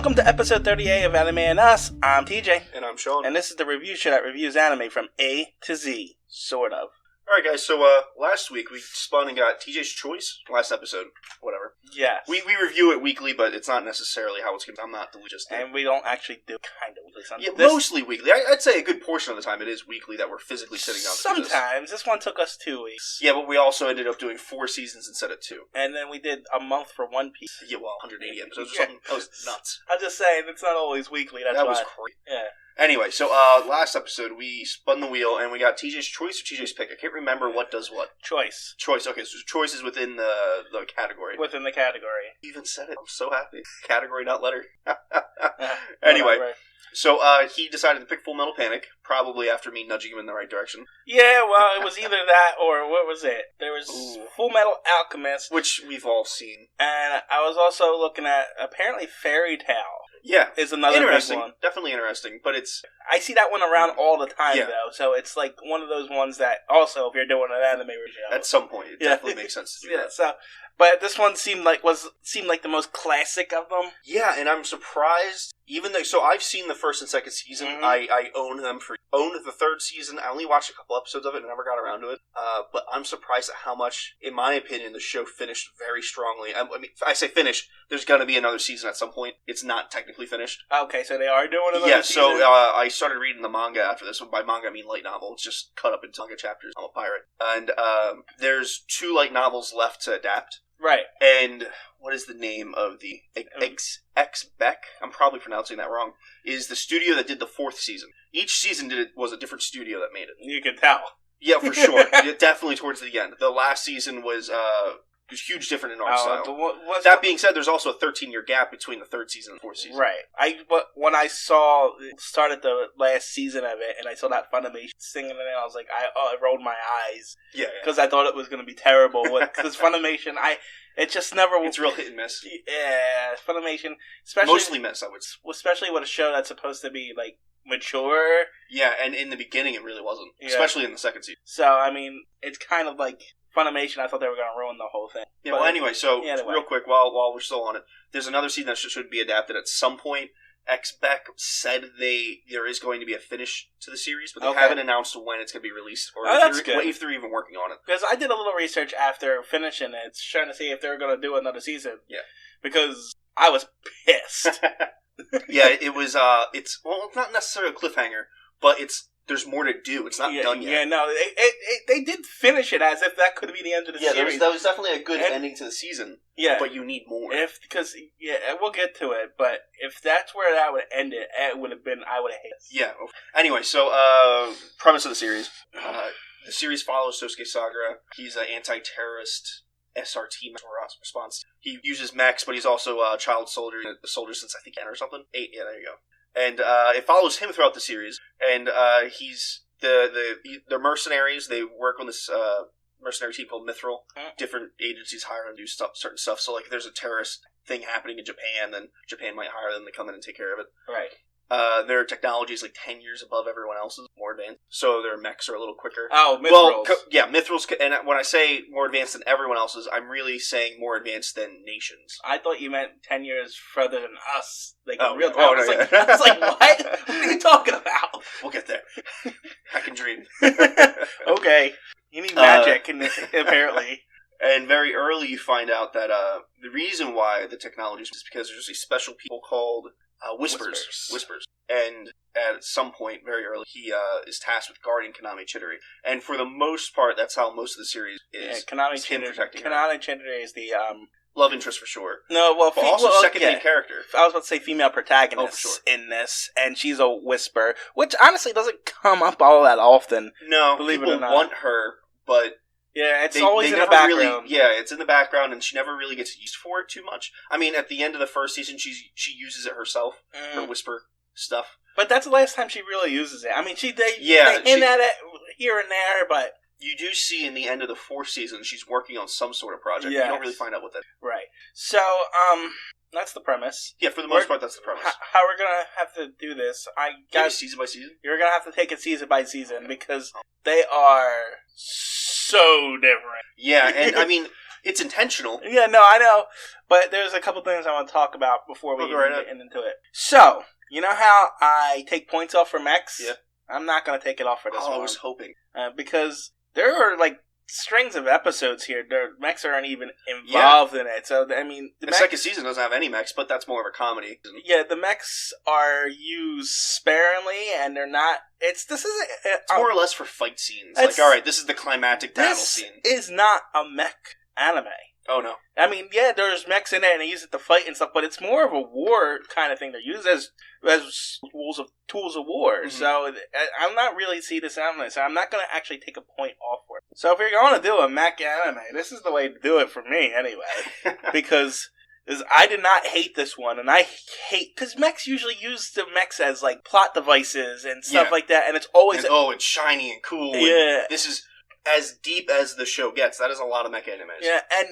Welcome to episode 38 of Anime and Us. I'm TJ. And I'm Shawn. And this is the review show that reviews anime from A to Z. Sort of. Alright guys, so last week we spun and got TJ's Choice. Last episode. Whatever. Yes. We review it weekly, but it's not necessarily how it's going to be. I'm not the just. And we don't actually do kind of weekly. Yeah, mostly weekly. I'd say a good portion of the time it is weekly that we're physically sitting down to do this. Sometimes. This one took us 2 weeks. Yeah, but we also ended up doing 4 seasons instead of 2. And then we did a month for One Piece. Yeah, well, 180 episodes or something. That was nuts. I'm just saying, it's not always weekly. That's that why. was crazy. Yeah. Anyway, so last episode we spun the wheel and we got TJ's Choice or TJ's Pick. I can't remember what does what. Choice. Okay, so choice is within the category. Within the category. You even said it. I'm so happy. Category, not letter. Anyway, so he decided to pick Full Metal Panic, probably after me nudging him in the right direction. Yeah, well, it was either that or what was it? There was Full Metal Alchemist. Which we've all seen. And I was also looking at, apparently, Fairy Tail. Yeah. Is another interesting. big one. Definitely interesting, but it's... I see that one around all the time, though, so it's like one of those ones that, also, if you're doing an anime review... At some point, it definitely makes sense to do that. So, but this one seemed like the most classic of them. Yeah, and I'm surprised, even though... So I've seen the first and second season. Mm-hmm. I own them owned the third season. I only watched a couple episodes of it and never got around to it. But I'm surprised at how much, in my opinion, the show finished very strongly. I mean, I say finished, there's going to be another season at some point. It's not technically finished. Okay, so they are doing another season? Yeah, so I started reading the manga after this. By manga, I mean light novel. It's just cut up into manga chapters. I'm a pirate. And there's 2 light novels left to adapt. Right. And what is the name of the Beck? I'm probably pronouncing that wrong. Is the studio that did the 4th season. Each season was a different studio that made it. You can tell. Yeah, for sure. Definitely towards the end. The last season was huge different in art style. That being said, there's also a 13-year gap between the 3rd season and the 4th season. Right. When I started the last season of it, and I saw that Funimation singing it, I was like, I rolled my eyes. Yeah. Because I thought it was going to be terrible. Because Funimation, it just never... It's real hit and miss. Yeah, Funimation, especially... Mostly miss, I would say. Especially with a show that's supposed to be, like, mature. Yeah, and in the beginning it really wasn't. Yeah. Especially in the 2nd season. So, I mean, it's kind of like... Funimation, I thought they were going to ruin the whole thing. Yeah, well, anyway, real quick, while we're still on it, there's another season that should be adapted at some point. Beck said there is going to be a finish to the series, but they haven't announced when it's going to be released, or if they're even working on it. Because I did a little research after finishing it, trying to see if they were going to do another season. Yeah. Because I was pissed. Yeah, it was, it's not necessarily a cliffhanger, but there's more to do. It's not done yet. Yeah, no, they did finish it as if that could be the end of the series. Yeah, that was definitely a good ending to the season. Yeah, but you need more. Because we'll get to it. But if that's where that would end it would have been. I would have hated it. Yeah. Anyway, so premise of the series: the series follows Sosuke Sagara. He's an anti-terrorist SRT response. He uses mechs, but he's also a child soldier. A soldier since I think 10 or something. 8. Yeah, there you go. And it follows him throughout the series, and he's the mercenaries. They work on this mercenary team called Mithril. Different agencies hire them to do certain stuff. So, like, if there's a terrorist thing happening in Japan, then Japan might hire them to come in and take care of it. Right. Their technology is like 10 years above everyone else's, more advanced. So their mechs are a little quicker. Oh, Mithrils. Well, Mithrils, and when I say more advanced than everyone else's, I'm really saying more advanced than nations. I thought you meant 10 years further than us. Like, in real time. I was like, what? What are you talking about? We'll get there. I can dream. Okay. You need magic, apparently. And very early you find out that the reason why the technology is because there's these special people called... Whispers. And at some point, very early, he is tasked with guarding Kaname Chidori. And for the most part, that's how most of the series is. Yeah, Kaname Chidori is the... love interest for sure. No, well... But also second main character. I was about to say female protagonist in this, and she's a Whisper, which honestly doesn't come up all that often. No, people want her, but... Yeah, it's always in the background. It's in the background, and she never really gets used for it too much. I mean, at the end of the first season, she uses it herself, her whisper stuff. But that's the last time she really uses it. I mean, they hint at it here and there, but... You do see in the end of the 4th season, she's working on some sort of project. Yes. You don't really find out what that is. Right. So, that's the premise. Yeah, for the most part, that's the premise. How we're going to have to do this, season by season? You're going to have to take it season by season, because they are so different. Yeah, and I mean, It's intentional. Yeah, no, I know. But there's a couple things I want to talk about before we get into it. So, you know how I take points off for mechs? Yeah. I'm not going to take it off for this one. I was hoping. Because there are, like, strings of episodes here. The mechs aren't even involved in it. So, I mean... The second season doesn't have any mechs, but that's more of a comedy. Yeah, the mechs are used sparingly, and they're not... It's more or less for fight scenes. Like, alright, this is the climactic battle scene. This is not a mech anime. Oh, no. I mean, yeah, there's mechs in it, and they use it to fight and stuff, but it's more of a war kind of thing. They're used as tools of war. Mm-hmm. So I'm not really see this anime, so I'm not going to actually take a point off for it. So if you're going to do a mech anime, this is the way to do it for me, anyway. Because I did not hate this one, and I hate... Because mechs usually use the mechs as, like, plot devices and stuff like that, and it's always... it's shiny and cool. Yeah. And this is as deep as the show gets. That is a lot of mech animes. Yeah, and...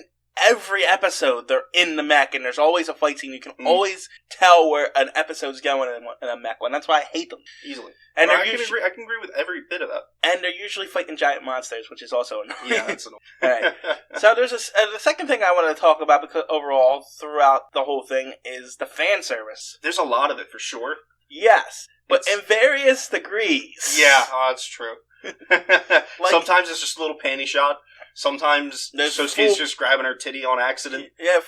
Every episode, they're in the mech, and there's always a fight scene. You can always tell where an episode's going in a mech one. That's why I hate them. Easily. And I can agree with every bit of that. And they're usually fighting giant monsters, which is also annoying. Yeah, that's annoying. Right. So there's the second thing I want to talk about, because overall, throughout the whole thing, is the fan service. There's a lot of it, for sure. Yes, but in various degrees. Yeah, that's true. Sometimes it's just a little panty shot. Sometimes Sosuke's just grabbing her titty on accident. Yeah,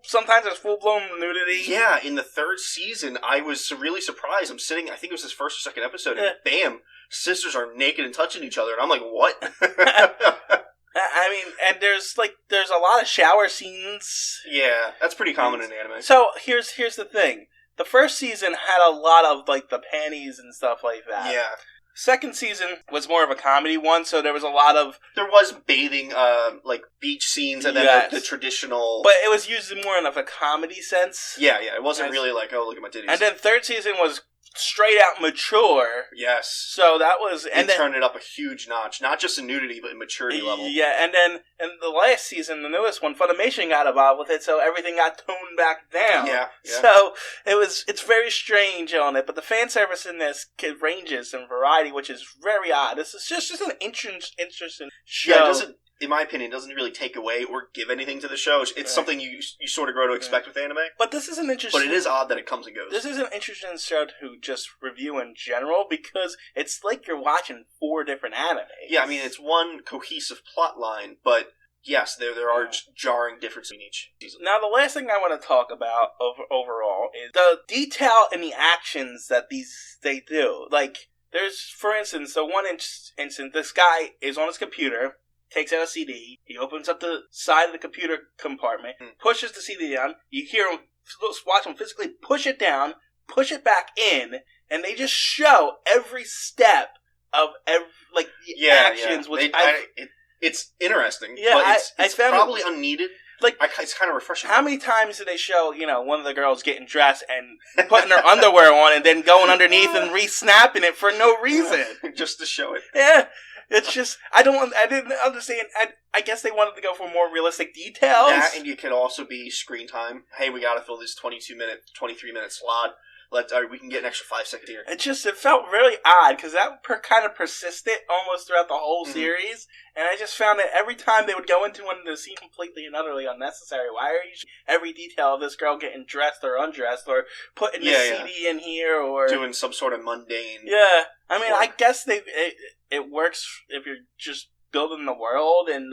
sometimes there's full-blown nudity. Yeah, in the third season, I was really surprised. I'm sitting, I think it was his first or second episode, and bam, sisters are naked and touching each other, and I'm like, what? I mean, and there's a lot of shower scenes. Yeah, that's pretty common in anime. So, here's the thing. The first season had a lot of, like, the panties and stuff like that. Yeah. Second season was more of a comedy one, so there was a lot of... There was bathing, like, beach scenes, and then the traditional... But it was used more in a comedy sense. Yeah, it wasn't really like, oh, look at my titties. And then third season was straight out mature. Yes. So that was... And then turned it up a huge notch. Not just in nudity, but in maturity level. Yeah, and then in the last season, the newest one, Funimation got involved with it, so everything got toned back down. Yeah. So it's very strange on it, but the fan service in this ranges in variety, which is very odd. This is just an interesting show. Yeah, it doesn't... In my opinion, doesn't really take away or give anything to the show. It's something you sort of grow to expect with anime. But this is an interesting... But it is odd that it comes and goes. This is an interesting show to just review in general, because it's like you're watching 4 different animes. Yeah, I mean, it's one cohesive plot line, but yes, there are jarring differences in each season. Now, the last thing I want to talk about overall is the detail in the actions that they do. Like, there's, for instance, the one instance, this guy is on his computer... takes out a CD, he opens up the side of the computer compartment, pushes the CD down, you hear him, watch him physically push it down, push it back in, and they just show every step of actions. Yeah. It's interesting, yeah, but it's I found probably unneeded. Like, it's kind of refreshing. How many times do they show, one of the girls getting dressed and putting her underwear on and then going underneath and re-snapping it for no reason? Just to show it. Yeah. It's just, I didn't understand. I guess they wanted to go for more realistic details. That, and it could also be screen time. Hey, we gotta fill this 23-minute slot. We can get an extra 5 seconds here. It felt really odd, because that kind of persisted almost throughout the whole series, and I just found that every time they would go into one, it seemed completely and utterly unnecessary. Why are you every detail of this girl getting dressed or undressed, or putting the CD in here, or... doing some sort of mundane... Yeah, I mean, I guess it works if you're just building the world, and,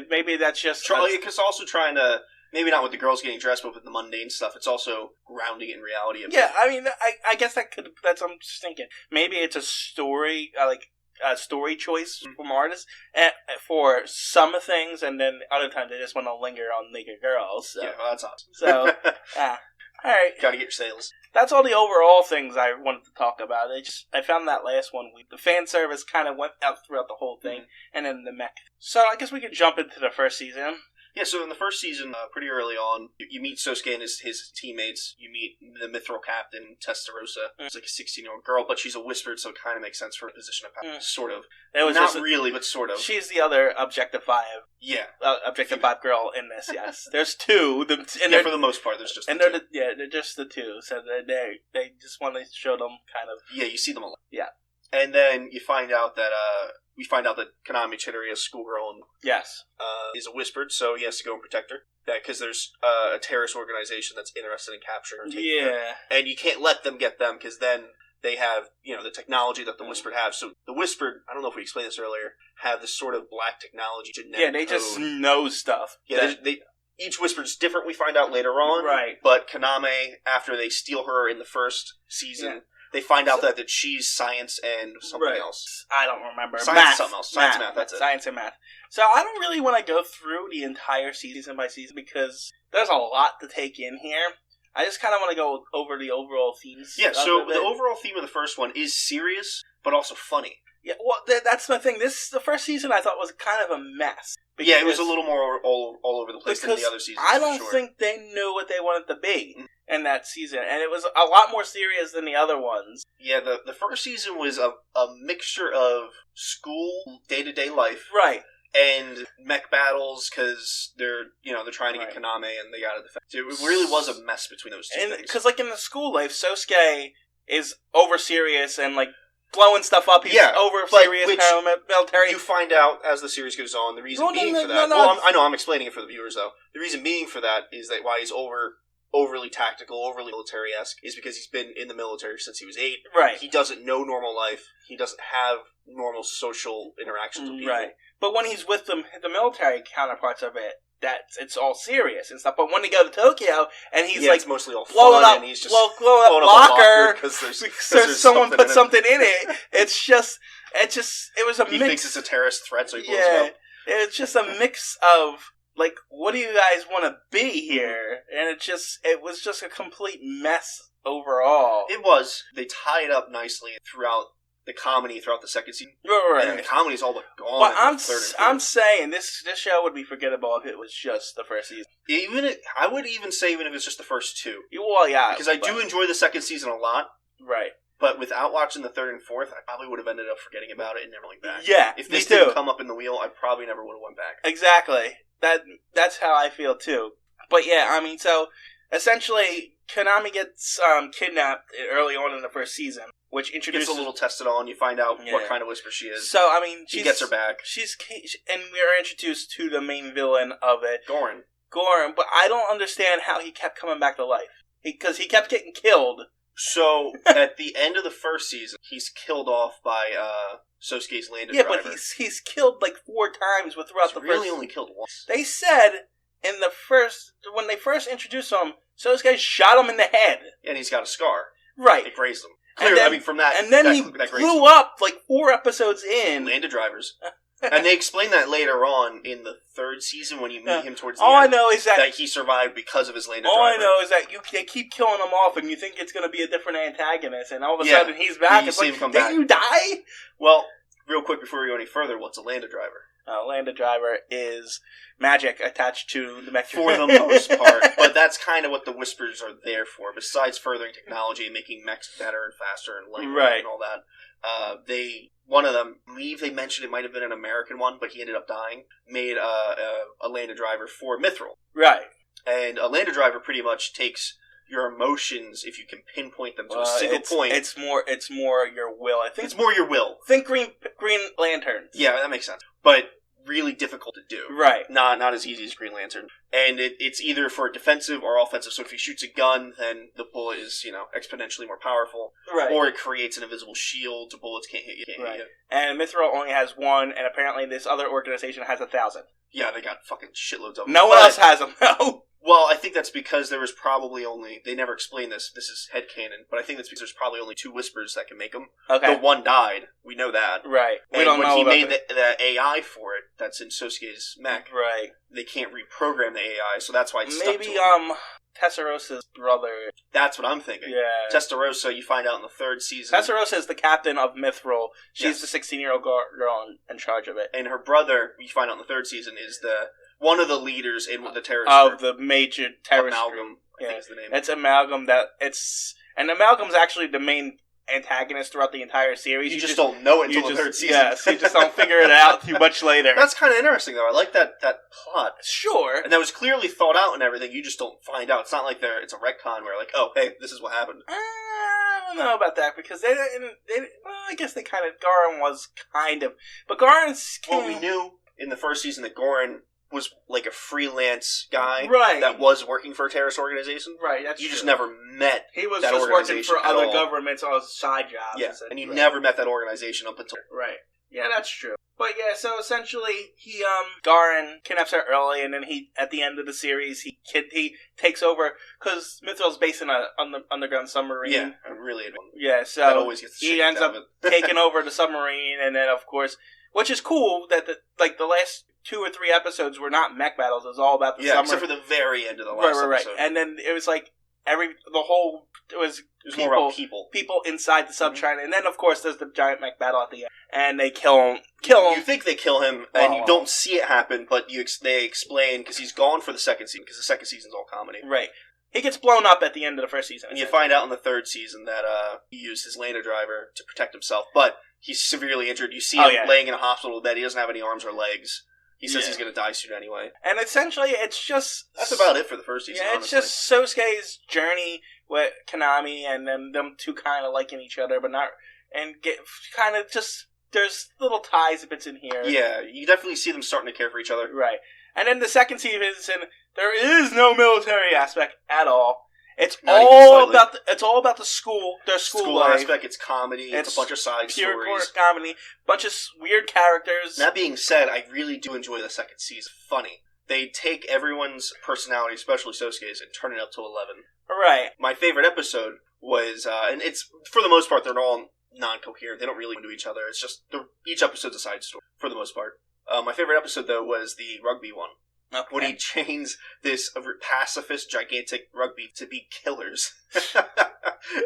maybe that's just... It's also trying to... Maybe not with the girls getting dressed, but with the mundane stuff. It's also grounding in reality. Yeah, I mean, I guess that's I'm just thinking. Maybe it's a story, a story choice from artists for some things, and then other times they just want to linger on naked girls. So. Yeah, well, that's awesome. So, all right. Gotta get your sales. That's all the overall things I wanted to talk about. I found that last one week. The fan service kind of went out throughout the whole thing, and then the mech. So I guess we could jump into the first season. Yeah, so in the first season, pretty early on, you meet Sosuke and his teammates. You meet the mithril captain, Testarossa. She's like a 16-year-old girl, but she's a wizard, so it kind of makes sense for a position of power. Sort of. Not really, but sort of. She's the other objectified girl in this, yes. There's 2. For the most part, there's just the 2. They're just the 2, so they just want to show them kind of... Yeah, you see them a lot. Yeah. And then you find out that we find out that Konami Chidori, a schoolgirl, yes, is a whispered, so he has to go and protect her. Because there's a terrorist organization that's interested in capturing her and taking her. And you can't let them get them, because then they have, the technology that the Whispered have. So the Whispered, I don't know if we explained this earlier, have this sort of black technology genetic they code. Just know stuff. Yeah, each Whispered's different, we find out later on. Right. But Konami, after they steal her in the first season, they find out that she's science and something else. I don't remember. Science and something else. Science and math, that's it. Science and math. So I don't really want to go through the entire season by season because there's a lot to take in here. I just kind of want to go over the overall themes. Yeah, so the overall theme of the first one is serious, but also funny. Yeah, well, that's my thing. The first season I thought was kind of a mess. Yeah, it was a little more all over the place than the other seasons. I don't think they knew what they wanted to be in that season, and it was a lot more serious than the other ones. Yeah, the first season was a mixture of school, day-to-day life, right, and mech battles because they're trying to get Konami and they got to defend. So it really was a mess between those two things. Because in the school life, Sosuke is over serious and blowing stuff up. He's over serious military. You find out as the series goes on. The reason being for that. Well, I know I'm explaining it for the viewers though. The reason being for that is that why he's overly tactical, overly military-esque, is because he's been in the military since he was 8. Right. He doesn't know normal life. He doesn't have normal social interactions with people. Right. But when he's with the military counterparts of it, it's all serious and stuff. But when they go to Tokyo and he's it's mostly all blowing fun up, and he's just blowing up locker because someone put something in it. It was a mix. He thinks it's a terrorist threat, so he blows it up. It's just a mix of what do you guys want to be here? And it was just a complete mess overall. It was. They tie it up nicely throughout the comedy throughout the second season. Right. And the comedy's all but gone. Well, I'm saying this show would be forgettable if it was just the first season. I would even say even if it's just the first 2. Well, yeah. Because I do enjoy the second season a lot. Right. But without watching the third and fourth, I probably would have ended up forgetting about it and never went back. Yeah, if this didn't come up in the wheel, I probably never would have went back. Exactly. That's how I feel too. But yeah, I mean, so essentially, Konami gets kidnapped early on in the first season, which introduces gets a little tested on. You find out what kind of whisper she is. So I mean, she gets her back. And we are introduced to the main villain of it, Goran. But I don't understand how he kept coming back to life because he kept getting killed. So at the end of the first season, he's killed off by Sosuke's landed driver. Yeah, but he's killed 4 times throughout the first. Really only killed once. They said when they first introduced him, Sosuke shot him in the head, and he's got a scar. Right, it grazed him. Clearly, from that, and then he blew up 4 episodes in. Landed drivers. And they explain that later on in the third season when you meet him towards the end. All I know is that he survived because of his landed driver. All I know is that they keep killing him off and you think it's going to be a different antagonist and all of a sudden he's back. It's didn't you die? Well, real quick before we go any further, what's a landed driver? A landed driver is magic attached to the mech. For the most part. But that's kind of what the Whispers are there for. Besides furthering technology and making mechs better and faster and lighter and all that. One of them, I believe they mentioned it might have been an American one, but he ended up dying, made a landed driver for Mithril. Right. And a landed driver pretty much takes your emotions, if you can pinpoint them to a single point. It's more your will. I think it's more your will. Think Green Lanterns. Yeah, that makes sense. But really difficult to do. Right. Not as easy as Green Lantern. And it's either for defensive or offensive. So if he shoots a gun, then the bullet is, exponentially more powerful. Right. Or it creates an invisible shield so bullets can't hit you. Right. And Mithril only has 1, and apparently this other organization has 1,000. Yeah, they got fucking shitloads of them. No one else has them, no. Well, I think that's because there was probably only... They never explained this. This is headcanon. But I think that's because there's probably only 2 Whispers that can make them. Okay. The one died. We know that. Right. And when he made the AI for it, that's in Sosuke's mech. Right. They can't reprogram the AI, so that's why it's maybe, stuck to him. Testarosa's brother. That's what I'm thinking. Yeah. Testarosa, you find out in the third season. Testarosa is the captain of Mithril. She's the 16-year-old girl in charge of it. And her brother, you find out in the third season, is one of the leaders in the terrorist of the major terrorist Amalgam, group. I think is the name. It's Amalgam and Amalgam's actually the main antagonist throughout the entire series. You just don't know it until the third season. Yeah, so you just don't figure it out too much later. That's kind of interesting, though. I like that plot. Sure. And that was clearly thought out and everything. You just don't find out. It's not like it's a retcon where, like, oh, hey, this is what happened. I don't know about that, because they well, I guess they kind of, Goran was kind of, but Goran's... Well, we knew in the first season that Goran was like a freelance guy, right, that was working for a terrorist organization. Right, that's You true. just never met He was that just working for other all. governments on side jobs. Yeah, and you never met that organization up until... Right. Yeah, that's true. But yeah, so essentially, Goran kidnaps her early, and then at the end of the series, he takes over, because Mithril's based in an underground submarine. Yeah, really. Yeah, so that always gets he ends up taking over the submarine, and then, of course, which is cool, that the last 2 or 3 episodes were not mech battles, it was all about the submarine. except for the very end of the last episode. Right. And then it was like, it was more about people inside the submarine, and then of course there's the giant mech battle at the end, and they kill him. You think they kill him, and you don't see it happen, but they explain, because he's gone for the second season, because the second season's all comedy. Right. He gets blown up at the end of the first season. And you find out in the third season that he used his lander driver to protect himself, but he's severely injured. You see him laying in a hospital bed. He doesn't have any arms or legs. He says he's going to die soon anyway. And essentially, it's just... That's about it for the first season, it's just Sosuke's journey with Konami, and them two kind of liking each other, but not... And get kind of just... There's little ties bits in here. Yeah, you definitely see them starting to care for each other. Right. And then the second season, there is no military aspect at all. It's all about the school, their school life. Aspect. It's comedy. It's a bunch of side pure stories. Comedy. Bunch of weird characters. That being said, I really do enjoy the second season. Funny. They take everyone's personality, especially Sosuke's, and turn it up to 11. Right. My favorite episode was, and it's for the most part, they're all non-coherent. They don't really into each other. It's just each episode's a side story for the most part. My favorite episode though was the rugby one. Okay. When he chains this pacifist, gigantic rugby to be killers.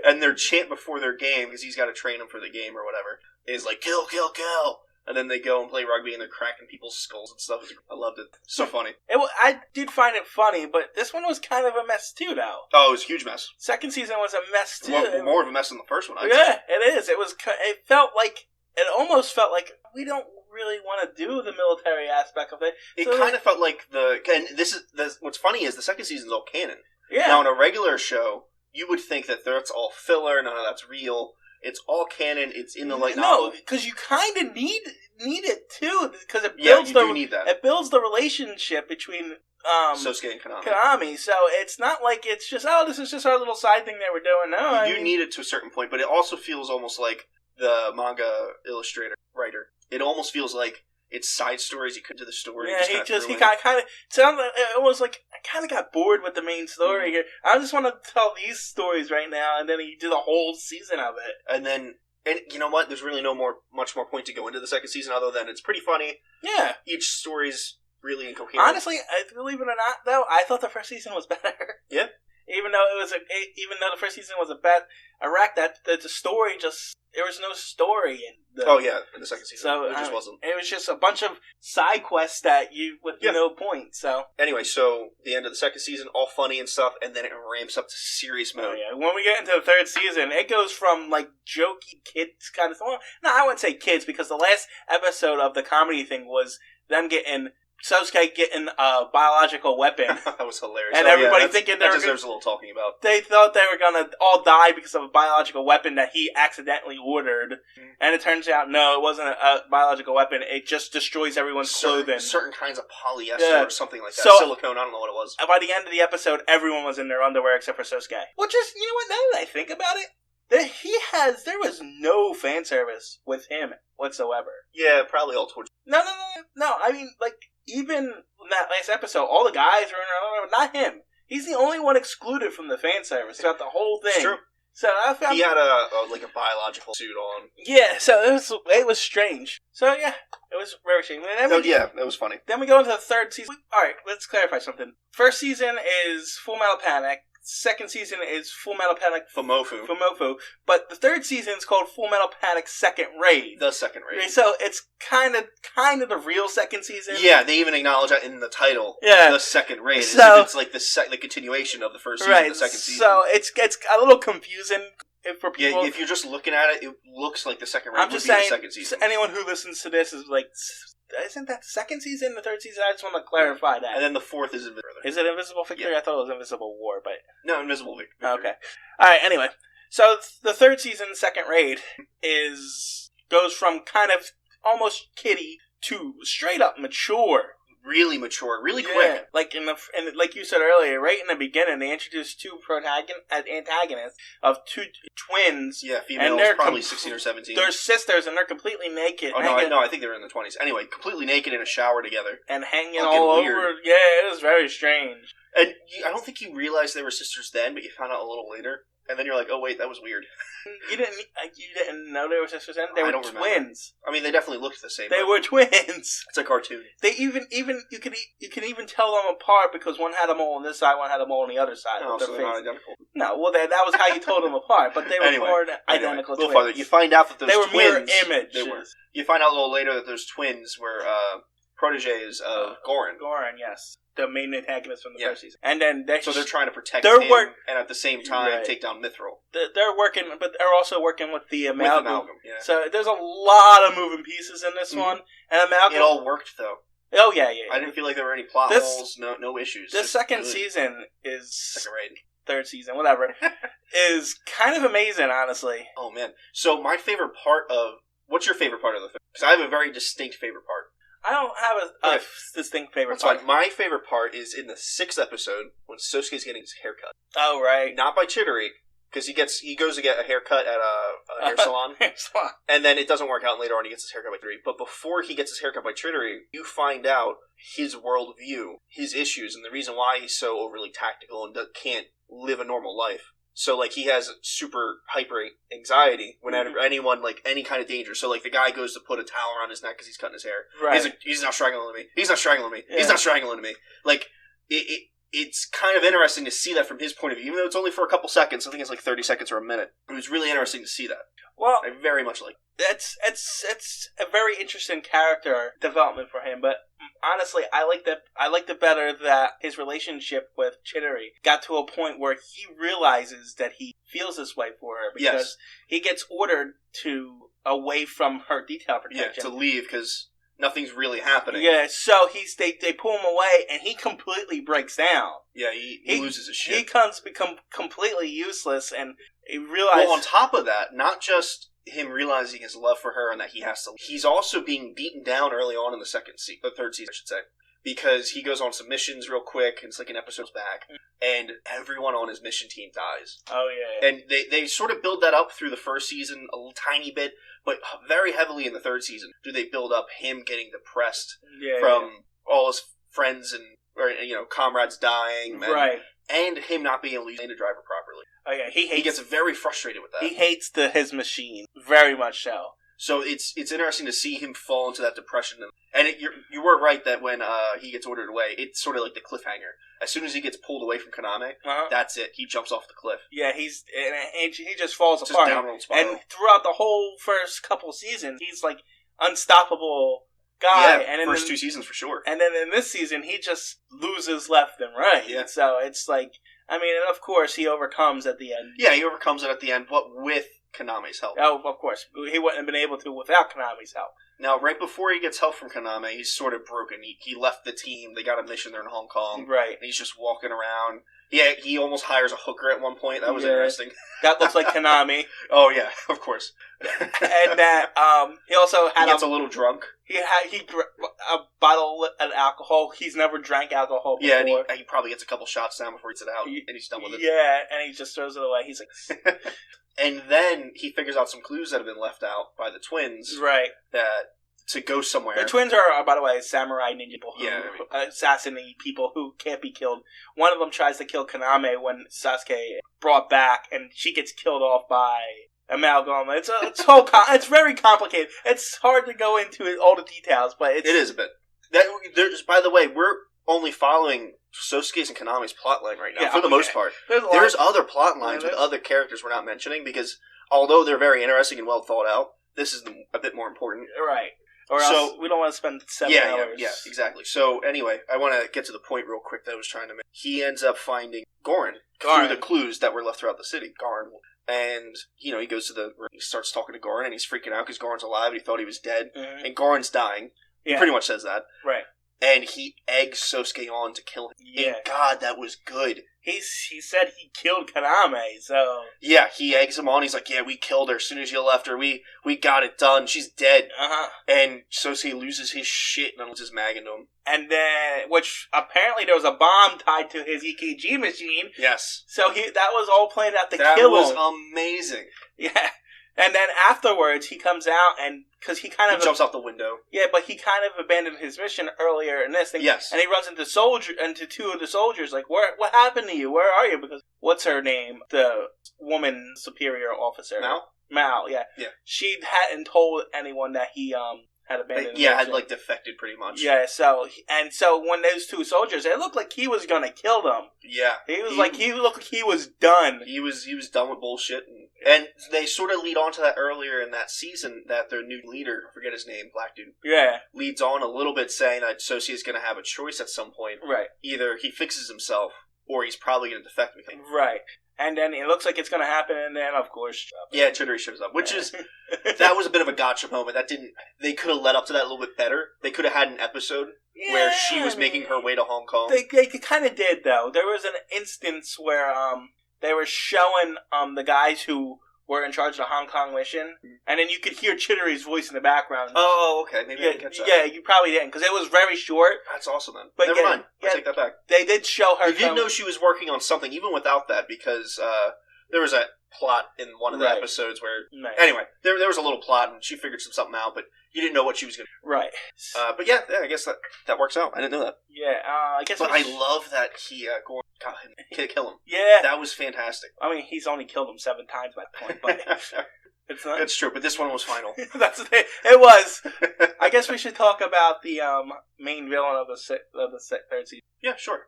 And their chant before their game, because he's got to train them for the game or whatever, is like, kill, kill, kill. And then they go and play rugby and they're cracking people's skulls and stuff. I loved it. So funny. I did find it funny, but this one was kind of a mess too, though. Oh, it was a huge mess. Second season was a mess too. Well, more of a mess than the first one, I'd say. It is. It almost felt like we don't really want to do the military aspect of it. It kind of felt like what's funny is the second season's all canon. Yeah. Now, in a regular show, you would think that that's all filler, none of that's real. It's all canon. It's in the light novel. No, because you kind of need it too, because it builds do need that. It builds the relationship between Sosuke and Konami. So it's not like it's just this is just our little side thing that we're doing. No, you need it to a certain point, but it also feels almost like the manga writer. It almost feels like it's side stories. You could do the story. Yeah, he kind of sounded. It was like I kind of got bored with the main story here. I just want to tell these stories right now, and then he did a whole season of it. And you know what? There's really much more point to go into the second season other than it's pretty funny. Yeah, each story's really incoherent. Honestly, believe it or not, though, I thought the first season was better. Yeah. Even though the first season was a wreck, that the story just there was no story in the in the second season, so it just wasn't. It was just a bunch of side quests that no point. So anyway, so the end of the second season, all funny and stuff, and then it ramps up to serious mode. Oh, yeah. When we get into the third season, it goes from like jokey kids kind of thing. No, I wouldn't say kids because the last episode of the comedy thing was them getting. Sosuke getting a biological weapon. That was hilarious. And everybody thinking that deserves a little talking about. They thought they were going to all die because of a biological weapon that he accidentally ordered. Mm-hmm. And it turns out, no, it wasn't a biological weapon. It just destroys everyone's clothing. Certain kinds of polyester or something like that. So, silicone, I don't know what it was. By the end of the episode, everyone was in their underwear except for Sosuke. Which is, you know what, now that I think about it, there was no fan service with him whatsoever. Yeah, probably all towards... No, I mean, like... Even in that last episode, all the guys were in not him. He's the only one excluded from the fan service throughout the whole thing. It's true. So I found he had a biological suit on. Yeah, so it was strange. So yeah, it was very strange. It was funny. Then we go into the third season. All right, let's clarify something. First season is Full Metal Panic. Second season is Full Metal Panic Fumofu. But the third season is called Full Metal Panic Second Raid. The Second Raid. So it's kind of the real second season. Yeah, they even acknowledge that in the title. Yeah. The Second Raid. So, it's like the continuation of the first season, the second season. So it's a little confusing. for people. Yeah, if you're just looking at it, it looks like the second raid. I'm just saying, the second season. Anyone who listens to this is like, isn't that the second season, the third season? I just want to clarify that. And then the fourth is Invisible. Is it Invisible Victory? Yeah. I thought it was Invisible War, but no, Invisible Victory. Okay. All right. Anyway, so the third season, second raid, goes from kind of almost kiddie to straight up mature. Really mature, really quick. Like like you said earlier, right in the beginning, they introduced two antagonists of two twins. Yeah, females, and probably 16 or 17. They're sisters, and they're completely naked. Oh no, I think they were in the 20s. Anyway, completely naked in a shower together and hanging all over. Yeah, it was very strange. And I don't think you realized they were sisters then, but you found out a little later. And then you're like, oh wait, that was weird. You didn't know they were sisters then? They were twins. Remember. I mean, they definitely looked the same. They were twins. It's a cartoon. They even you can even tell them apart because one had a mole on this side, one had a mole on the other side. Oh, so they're not identical. No, well, that was how you told them apart, but they were more identical twins. Farther. You find out that those twins... They were mirror images. They were. You find out a little later that those twins were proteges of Goran. Goran, yes. The main antagonist from the first season. And then they're trying to protect him and at the same time take down Mithril. They're working, but they're also working with the Amalgam. Yeah. So there's a lot of moving pieces in this one. And Amalgam... It all worked, though. Oh, yeah. I didn't feel like there were any plot holes, no issues. This second season is... Second raid. Third season, whatever, is kind of amazing, honestly. Oh, man. So my favorite part of... What's your favorite part of the film? Because I have a very distinct favorite part. I don't have a distinct favorite part. Fine. My favorite part is in the 6th episode when Sosuke's getting his haircut. Oh, right. Not by Chidori, because he goes to get a haircut at a hair salon. And then it doesn't work out, and later on he gets his haircut by Chidori. But before he gets his haircut by Chidori, you find out his worldview, his issues, and the reason why he's so overly tactical and can't live a normal life. So, like, he has super hyper anxiety whenever anyone, like, any kind of danger. So, like, the guy goes to put a towel around his neck because he's cutting his hair. Right. He's like, he's not strangling me. He's not strangling me. Yeah. He's not strangling me. Like, it's kind of interesting to see that from his point of view, even though it's only for a couple seconds. I think it's like 30 seconds or a minute. It was really interesting to see that. Well, I very much like it. It's a very interesting character development for him, but honestly, I liked it better that his relationship with Chidori got to a point where he realizes that he feels this way for her because he gets ordered away from her detail protection. Yeah, to leave because nothing's really happening. Yeah, so they pull him away and he completely breaks down. Yeah, he loses his shit. He become completely useless and he realizes... Well, on top of that, not just him realizing his love for her and that he has to... He's also being beaten down early on in the third season, I should say. Because he goes on some missions real quick, and it's like an episode's back, and everyone on his mission team dies. Oh, yeah. And they sort of build that up through the first season a tiny bit, but very heavily in the third season do they build up him getting depressed from all his friends and comrades dying. Right. And him not being able to drive it properly. Oh, yeah. He gets very frustrated with that. He hates his machine. Very much so. So it's interesting to see him fall into that depression. And you were right that when he gets ordered away, it's sort of like the cliffhanger. As soon as he gets pulled away from Kaname, that's it. He jumps off the cliff. Yeah, he just falls apart. Downward spiral. And throughout the whole first couple seasons, he's like unstoppable guy. Yeah, and first 2 seasons for sure. And then in this season, he just loses left and right. Yeah. So it's like, I mean, and of course, he overcomes at the end. Yeah, he overcomes it at the end, but with Kaname's help. Oh, of course. He wouldn't have been able to without Kaname's help. Now, right before he gets help from Kaname, he's sort of broken. He left the team. They got a mission there in Hong Kong. Right. And he's just walking around. Yeah, he almost hires a hooker at one point. That was interesting. That looks like Kaname. Oh, yeah, of course. And that he also had... He gets a little drunk. He a bottle of alcohol. He's never drank alcohol before. Yeah, and he probably gets a couple shots down before he gets it out, and he's done with it. Yeah, and he just throws it away. He's like... And then he figures out some clues that have been left out by the twins. Right. That to go somewhere. The twins are, by the way, samurai ninja people who assassinate people who can't be killed. One of them tries to kill Kaname when Sasuke brought back, and she gets killed off by Amalgam. It's very complicated. It's hard to go into all the details, but it is a bit. By the way, we're only following Sosuke's and Kaname's plotline right now, for the most part. There's other plot lines with other characters we're not mentioning, because although they're very interesting and well thought out, this is a bit more important. Right. Or else we don't want to spend 7 hours. Yeah, exactly. So anyway, I want to get to the point real quick that I was trying to make. He ends up finding Goran through the clues that were left throughout the city. Goran And, he goes to he starts talking to Goran, and he's freaking out because Goran's alive, and he thought he was dead. Mm-hmm. And Goran's dying. Yeah. He pretty much says that. Right. And he eggs Sosuke on to kill him. Yeah. And God, that was good. He said he killed Kaname, so... Yeah, he eggs him on. He's like, yeah, we killed her. As soon as you left her, we got it done. She's dead. Uh-huh. And Sosuke loses his shit and loses his mag into him. And then, which apparently there was a bomb tied to his EKG machine. Yes. So that was all planned out to kill him. That was amazing. Yeah. And then afterwards, he comes out and... Because he jumps out the window. Yeah, but he kind of abandoned his mission earlier in this thing. Yes. And he runs into two of the soldiers, like, what happened to you? Where are you? Because, what's her name? The woman superior officer. Mal, yeah. Yeah. She hadn't told anyone that he, had abandoned his mission. Had, defected pretty much. Yeah, so when those two soldiers, it looked like he was gonna kill them. Yeah. He looked like he was done. He was done with bullshit. And they sort of lead on to that earlier in that season that their new leader, I forget his name, black dude. Yeah. Leads on a little bit saying that Sosuke is going to have a choice at some point. Right. Either he fixes himself or he's probably going to defect with him. Right. And then it looks like it's going to happen, and then, of course... Yeah, Chidori shows up, which is... that was a bit of a gotcha moment. They could have led up to that a little bit better. They could have had an episode where she was making her way to Hong Kong. They kind of did, though. There was an instance where they were showing the guys who were in charge of the Hong Kong mission, and then you could hear Chidori's voice in the background. Oh, okay. Maybe I didn't catch that. Yeah, you probably didn't, because it was very short. That's awesome, then. But Never mind. I'll take that back. They did show her... You didn't know she was working on something, even without that, because there was a plot in one of the episodes where... Right. Anyway, there was a little plot, and she figured something out, but you didn't know what she was going to do. Right. But yeah, I guess that works out. I didn't know that. Yeah, I guess... But I love that he got him to kill him. Yeah. That was fantastic. I mean, he's only killed him 7 times by that point, but... It's not. That's true, but this one was final. It was. I guess we should talk about the main villain of the third season. Yeah, sure.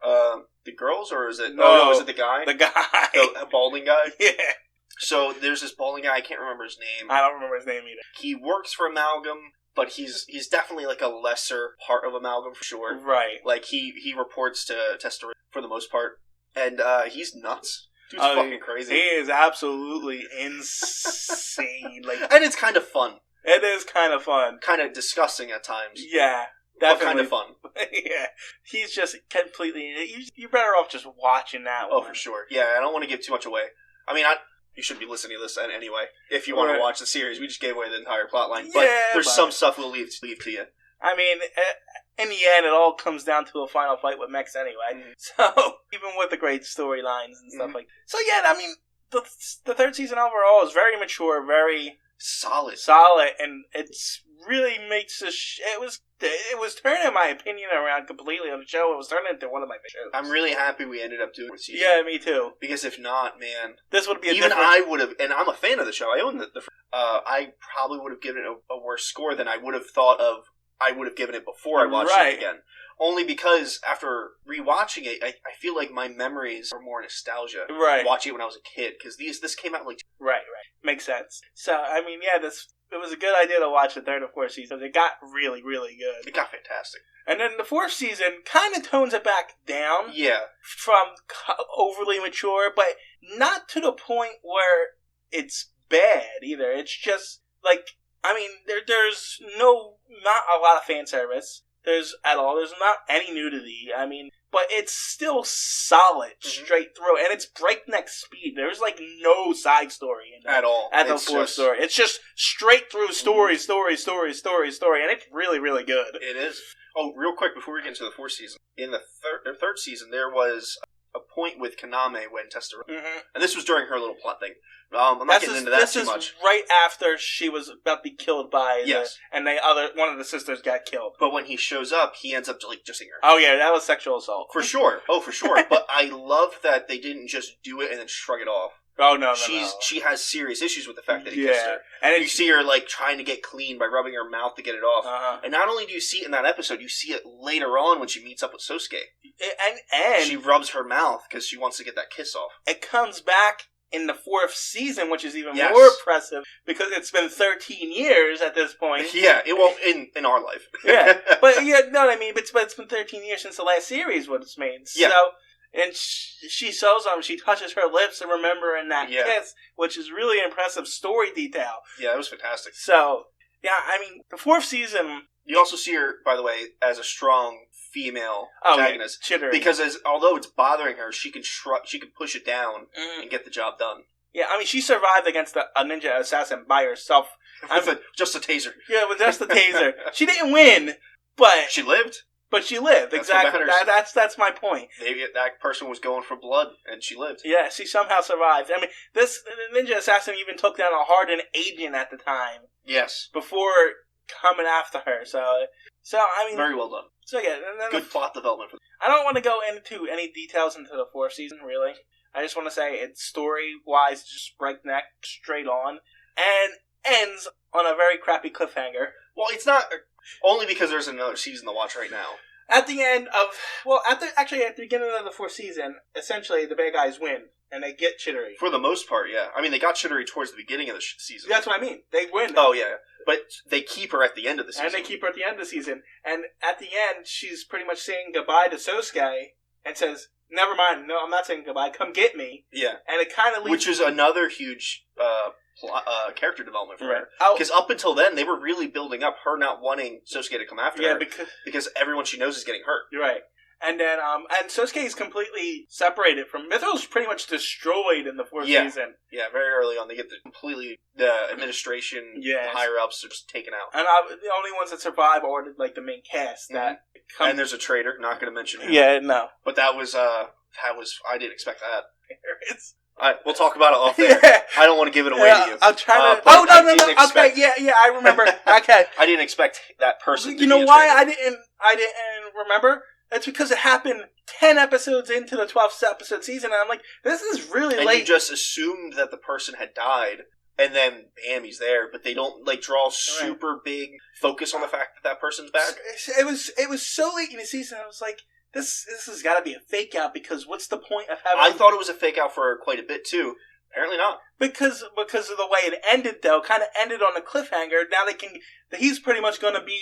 The girls, or is it? No, is it the guy? The guy, the balding guy. Yeah. So there's this balding guy. I can't remember his name. I don't remember his name either. He works for Amalgam, but he's definitely like a lesser part of Amalgam for sure. Right. Like he reports to Testarossa for the most part, and he's nuts. Dude's fucking crazy. He is absolutely insane. And it's kind of fun. It is kind of fun. Kind of disgusting at times. Yeah, definitely. But kind of fun. Yeah. He's just completely... You're better off just watching that one. Oh, for sure. Yeah, I don't want to give too much away. I mean, you should be listening to this anyway. If you want to watch the series, we just gave away the entire plotline. But there's some stuff we'll leave to you. I mean... in the end, it all comes down to a final fight with mechs anyway. Mm-hmm. So, even with the great storylines and stuff like that. So, yeah, I mean, the third season overall is very mature, very... Solid, and it's really makes it was turning my opinion around completely on the show. It was turning into one of my favorite shows. I'm really happy we ended up doing it. Yeah, me too. Because if not, man, this would be I would have, and I'm a fan of the show. I own I probably would have given it a worse score than I would have thought of. I would have given it before I watched it again. Only because after rewatching it, I feel like my memories are more nostalgia. Right. Watching it when I was a kid, because this came out like... Right. Makes sense. So, I mean, yeah, it was a good idea to watch the third and fourth season. It got really, really good. It got fantastic. And then the fourth season kind of tones it back down. Yeah. From overly mature, but not to the point where it's bad either. It's just, like... I mean, there's not a lot of fan service. There's not any nudity. I mean, but it's still solid straight through, and it's breakneck speed. There's like no side story in at all. At the fourth story, it's just straight through story, and it's really, really good. It is. Oh, real quick before we get into the fourth season, in the third season, there was a point with Kaname when Testarossa, and this was during her little plot thing. I'm not getting into that too much. This is right after she was about to be killed by one of the sisters got killed. But when he shows up, he ends up like just her. Oh yeah, that was sexual assault for sure. Oh, for sure. But I love that they didn't just do it and then shrug it off. Oh no, she has serious issues with the fact that he kissed her, and you see her like trying to get clean by rubbing her mouth to get it off. And not only do you see it in that episode, you see it later on when she meets up with Sosuke, and she rubs her mouth because she wants to get that kiss off. It comes back in the fourth season, which is even more impressive because it's been 13 years at this point. Yeah, it won't in our life. Yeah, but you know what I mean. But it's been 13 years since the last series was made. Yeah. So And she shows them, she touches her lips and remembering that kiss, which is really impressive story detail. Yeah, it was fantastic. So, yeah, I mean, the 4th season... You also see her, by the way, as a strong female antagonist. Chittering. Because although it's bothering her, she can push it down and get the job done. Yeah, I mean, she survived against a ninja assassin by herself. Just a taser. Yeah, with just a taser. She didn't win, but... She lived. But she lived, that's exactly. That's my point. Maybe that person was going for blood, and she lived. Yeah, she somehow survived. I mean, this ninja assassin even took down a hardened agent at the time. Yes. Before coming after her. So I mean, very well done. So yeah, and then good plot development. I don't want to go into any details into the 4th season, really. I just want to say it's story-wise just breakneck, straight on, and ends on a very crappy cliffhanger. Well, it's not... Only because there's another season to watch right now. At the end of... Well, at the beginning of the 4th season, essentially the bad guys win, and they get Chittery. For the most part, yeah. I mean, they got Chittery towards the beginning of the season. That's what I mean. They win. Oh, yeah. But they keep her at the end of the season. And they keep her at the end of the season. And at the end, she's pretty much saying goodbye to Sosuke, and says, never mind, no, I'm not saying goodbye, come get me. Yeah. And it kind of leads... Which is another huge... character development for her. Because up until then, they were really building up her not wanting Sosuke to come after her. Because everyone she knows is getting hurt. You're right. And then, and Sosuke is completely separated from... Mythos pretty much destroyed in the 4th season. Yeah, very early on. They get the administration, higher-ups are just taken out. And the only ones that survive are, like, the main cast. And there's a traitor, not going to mention him. Yeah, no. But that was, I didn't expect that. We'll talk about it off there. Yeah. I don't want to give it away to you. I'm trying to... Oh, no. Okay, yeah, I remember. Okay. I didn't expect that person You know why I didn't remember? It's because it happened 10 episodes into the 12th episode season, and I'm like, this is really late. And you just assumed that the person had died, and then, bam, he's there, but they don't, like, draw super big focus on the fact that person's back. It was so late in the season, I was like... This has got to be a fake out because what's the point of having... I thought it was a fake out for quite a bit too. Apparently not. Because of the way it ended, though, kind of ended on a cliffhanger. Now he's pretty much going to be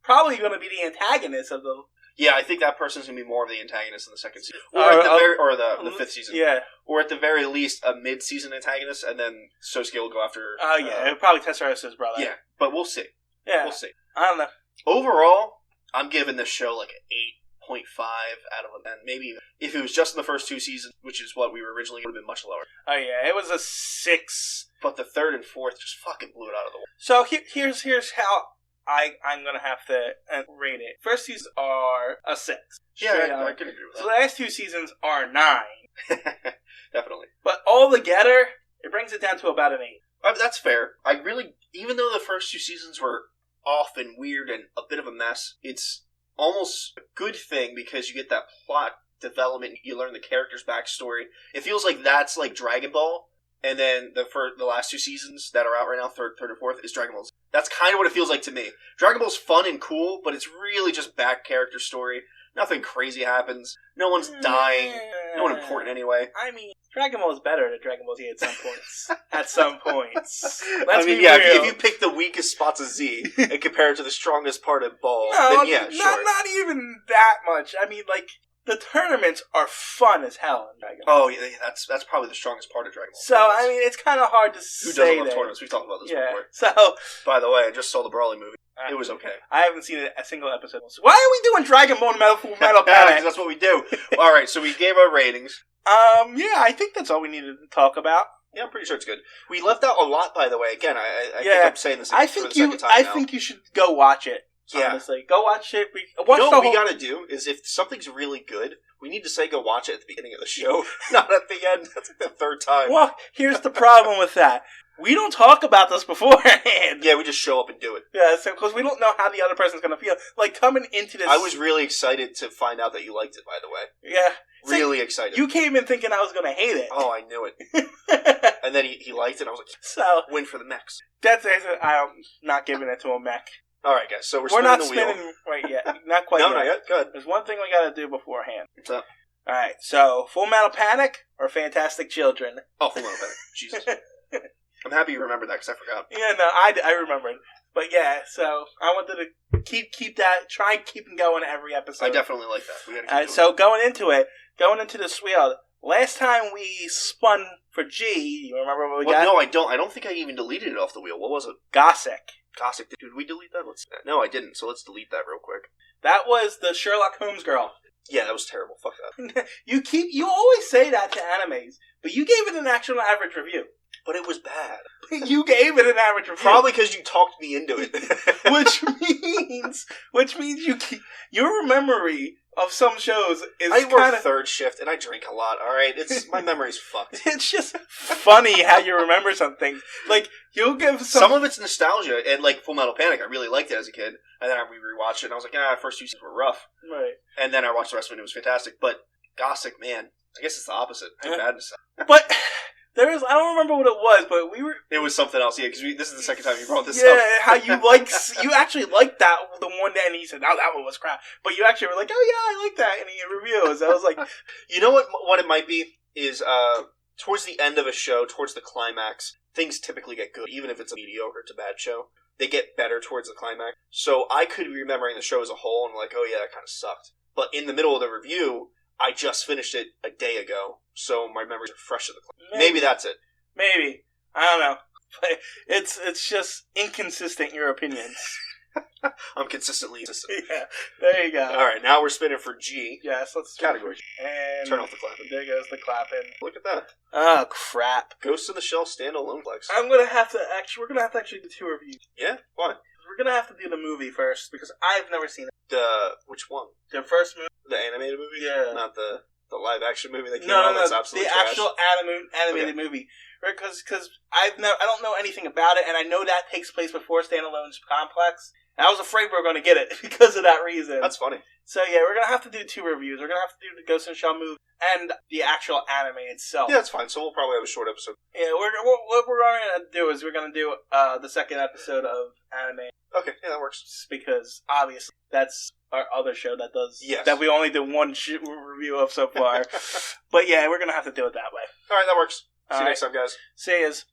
probably going to be the antagonist of the... Yeah, I think that person's going to be more of the antagonist in the 2nd season. Or the 5th season. Yeah. Or at the very least, a mid-season antagonist, and then Sosuke will go after... Oh, yeah. It'll probably Tessera's brother. Yeah, but we'll see. Yeah. We'll see. I don't know. Overall, I'm giving this show like an 8.5 out of 10. Maybe if it was just in the first 2 seasons, which is what we were originally, it would have been much lower. Oh yeah, it was a 6. But the 3rd and 4th just fucking blew it out of the water. So here's how I'm gonna have to rate it. First seasons are a 6. Yeah, I can agree with that. So the last 2 seasons are 9. Definitely. But all together, it brings it down to about an 8. That's fair. Even though the first 2 seasons were off and weird and a bit of a mess, it's almost a good thing because you get that plot development, you learn the character's backstory. It feels like that's like Dragon Ball, and then the last 2 seasons that are out right now, 3rd and 4th, is Dragon Ball Z. That's kind of what it feels like to me. Dragon Ball's fun and cool, but it's really just back character story. Nothing crazy happens. No one's dying. No one important anyway. I mean, Dragon Ball is better than Dragon Ball Z at some points. At some points. If you pick the weakest spots of Z and compare it to the strongest part of Ball, then yeah, sure. Not even that much. I mean, like, the tournaments are fun as hell in Dragon Ball. Oh, yeah, that's probably the strongest part of Dragon Ball. So, I mean, it's kind of hard to say. Who doesn't love tournaments? We've talked about this before. So, by the way, I just saw the Broly movie. It was okay. I haven't seen a single episode. Why are we doing Dragon Ball Metal Panic? Because that's what we do. All right, so we gave our ratings. Yeah, I think that's all we needed to talk about. Yeah, I'm pretty sure it's good. We left out a lot, by the way. Again, I think I'm saying this for the second time I think you should go watch it. Yeah. Honestly, go watch it. What we gotta do is if something's really good, we need to say go watch it at the beginning of the show, not at the end. That's like the 3rd time. Well, here's the problem with that. We don't talk about this beforehand. Yeah, we just show up and do it. Yeah, because we don't know how the other person's going to feel. Like, coming into this... I was really excited to find out that you liked it, by the way. Yeah. Really excited. You came in thinking I was going to hate it. Oh, I knew it. And then he liked it, and I was like, so win for the mechs. That's it. I'm not giving it to a mech. All right, guys, so we're spinning the wheel. We're not spinning right yet. Not quite No, yet. not yet. Good. There's one thing we got to do beforehand. What's up? All right, so Full Metal Panic or Fantastic Children? Oh, Full Metal Panic. Jesus. I'm happy you remembered that because I forgot. Yeah, no, I remembered. But yeah, so I wanted to keep that, try and keep them going every episode. I definitely like that. We gotta keep so going into it, going into this wheel, last time we spun for G, you remember what we got? No, I don't. I don't think I even deleted it off the wheel. What was it? Gossick. Gossick. Did we delete that? No, I didn't, so let's delete that real quick. That was the Sherlock Holmes girl. Yeah, that was terrible. Fuck that. You always say that to animes, but you gave it an actual average review. But it was bad. You gave it an average review. Probably because you talked me into it. which means your memory of some shows is I work third shift and I drink a lot, alright? My memory's fucked. It's just funny how you remember some things. Like, you'll give some of it's nostalgia, and like Full Metal Panic, I really liked it as a kid, and then we rewatched it and I was like, first 2 seasons were rough. Right. And then I watched the rest of it and it was fantastic. But Gossick, man, I guess it's the opposite. Too bad to say. But I don't remember what it was, but it was something else, yeah, because this is the second time you brought this up. Yeah, how you actually liked that the one day, and he said, "No, that one was crap." But you actually were like, "Oh yeah, I like that," in your reviews. I was like, you know what it might be is towards the end of a show, towards the climax, things typically get good, even if it's a mediocre to bad show. They get better towards the climax. So I could be remembering the show as a whole and like, oh yeah, that kind of sucked. But in the middle of the review, I just finished it a day ago, so my memories are fresh at the climax. Maybe that's it. Maybe. I don't know. But it's just inconsistent, your opinions. I'm consistently inconsistent. Yeah, there you go. Alright, now we're spinning for G. Yes, let's category. And turn off the clapping. There goes the clapping. Look at that. Oh, crap. Ghost in the Shell standalone flex. we're gonna have to actually do 2 reviews. Yeah? Why? We're gonna have to do the movie first, because I've never seen it. Which one? The first movie? The animated movie? Yeah. Not the live action movie that came out that's absolutely the trash? actual animated movie. Right, because I don't know anything about it, and I know that takes place before Standalone's Complex. And I was afraid we were going to get it because of that reason. That's funny. So yeah, we're going to have to do 2 reviews. We're going to have to do the Ghost in the Shell movie and the actual anime itself. Yeah, that's fine. So we'll probably have a short episode. Yeah, what we're going to do is we're going to do the second episode of anime. Okay, yeah, that works. Just because obviously that's our other show that does yes. that we only did 1 review of so far. But yeah, we're going to have to do it that way. All right, that works. See you right. next time, guys. See yous.